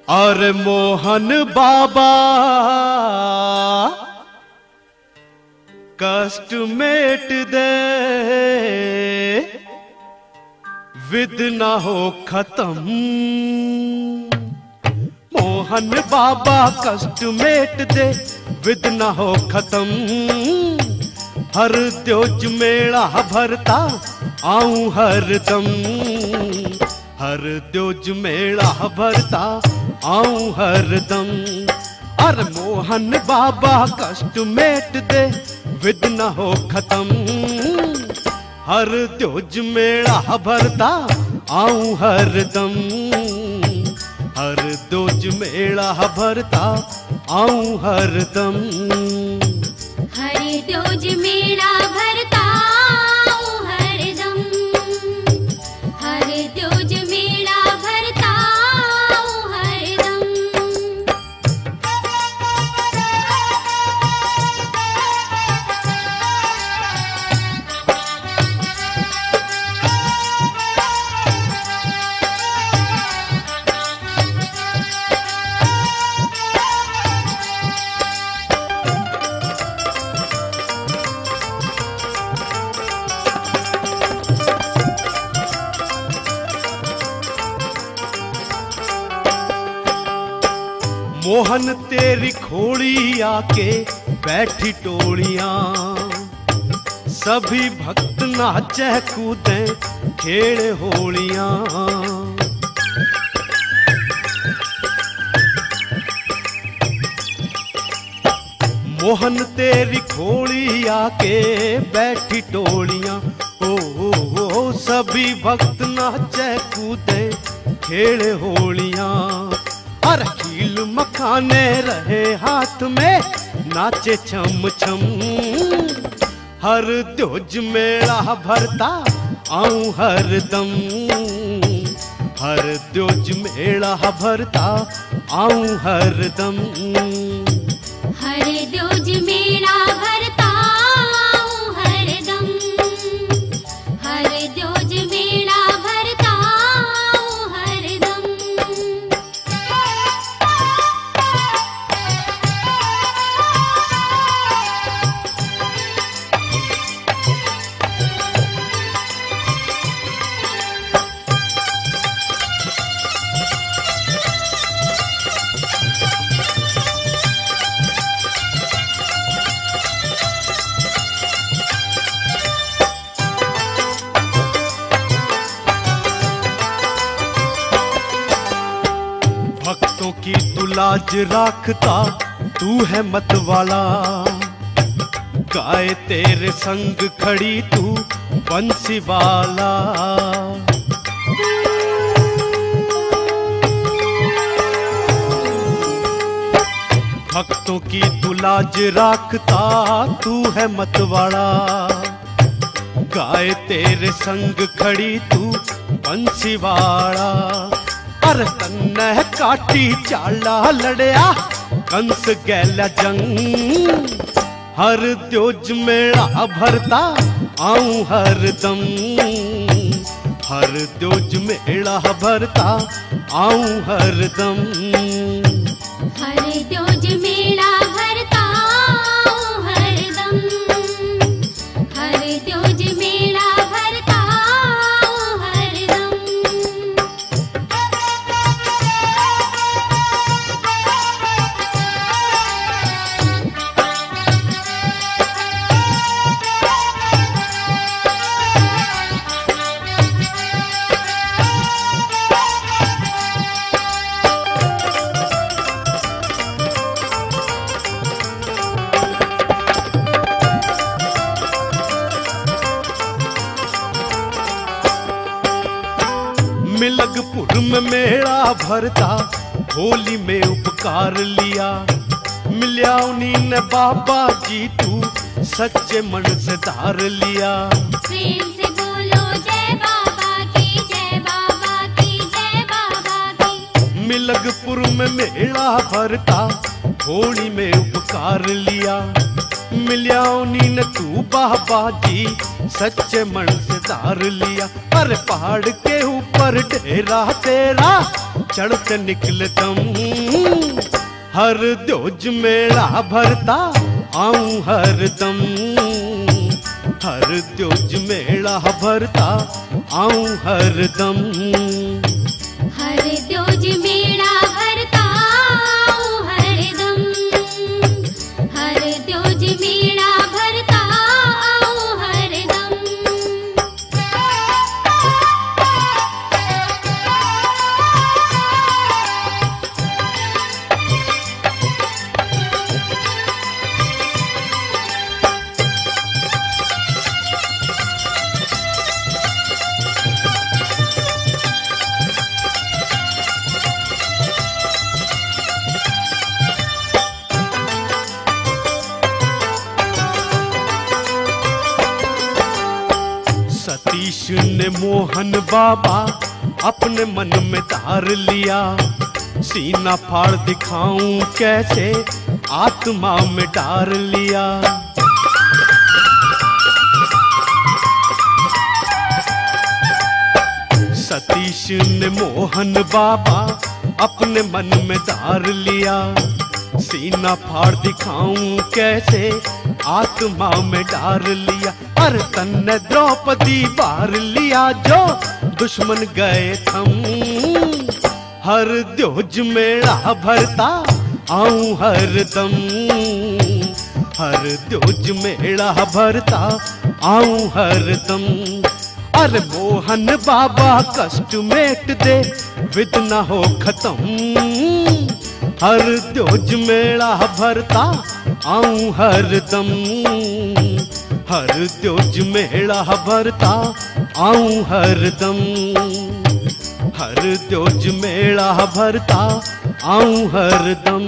और मोहन बाबा कष्ट met they, with ना हो खत्म। मोहन बाबा कष्ट मेट दे, विद ना हो खत्म। हर द्योज मेला भरता आऊं हरदम, हर द्योज मेला भरता आऊं हरदम। अरे मोहन बाबा कष्ट मेट दे, विद न हो खत्म। हर द्योज मेला भरता आऊं हरदम, हर द्योज मेला भरता आऊं हरदम। हर द्योज मेला भरता आऊं हरदम, हर द्योज मेला भरता आऊं हरदम। मोहन तेरी खोड़ी आके बैठी टोलियां, सभी भक्त नाचे कूदे खेड़े होलियां। मोहन तेरी खोड़ी आके बैठी टोलियां, ओ सभी भक्त नाचे कूदे खेड़े होलियां। हर कील मखाने रहे हाथ में, नाचे छम छम। हर द्योज मेला भरता आऊं हरदम, हर द्योज मेला भरता आऊं हरदम। हर द्योज मेला भरता आऊं हरदम, हर द्योज मेला भरता आऊं हरदम। भक्तों की तू लाज राखता, तू है मतवाला। गाए तेरे संग खड़ी तू बंसी वाला। भक्तों की तू लाज राखता, तू है मतवाला। गाए तेरे संग खड़ी तू बंसी वाला। अर तन्ने काटी चाला लड़या, कंस गैला जंग। हर द्योज मेला भरता आऊं हरदम, हर द्योज मेला भरता आऊं हरदम। हर द्योज मेला भरता आऊं हरदम, हर द्योज मेला भरता आऊं हरदम। मिलगपुर में मेला भरता, होली में उपकार लिया। मिल्या उन्हीं ने बाबा जी, तू सच्चे मन से धार लिया। प्रेम से बोलो जय बाबा की, जय बाबा की, जय बाबा की। मिलगपुर में मेला भरता, होली में उपकार लिया। मिल्या उन्हीं ने तू बाबा जी, सच्चे मन से धार लिया। पर पहाड़ के ऊपर डेरा तेरा, चढ़ते निकले दम। हर द्योज मेला भरता आऊं हरदम, हर द्योज मेला भरता आऊं हरदम। हर द्योज मेला भरता आऊं हरदम, हर द्योज मेला भरता आऊं हरदम। सतीश ने मोहन बाबा अपने मन में धार लिया, सीना फाड़ दिखाऊं कैसे आत्मा में डार लिया। सतीश ने मोहन बाबा अपने मन में धार लिया, सीना फाड़ दिखाऊं कैसे आत्मा में डार लिया। अरे तन ने द्रौपदी बार लिया जो दुश्मन गए थम। हर द्योज मेला भरता आऊं हरदम, हर द्योज मेला भरता आऊं हरदम। अरे मोहन बाबा कष्ट मेट दे विद न हो खत्म। हर द्योज मेला भरता आऊं हरदम, हर द्योज मेला भरता आऊं हरदम, हर द्योज मेला भरता आऊं हरदम।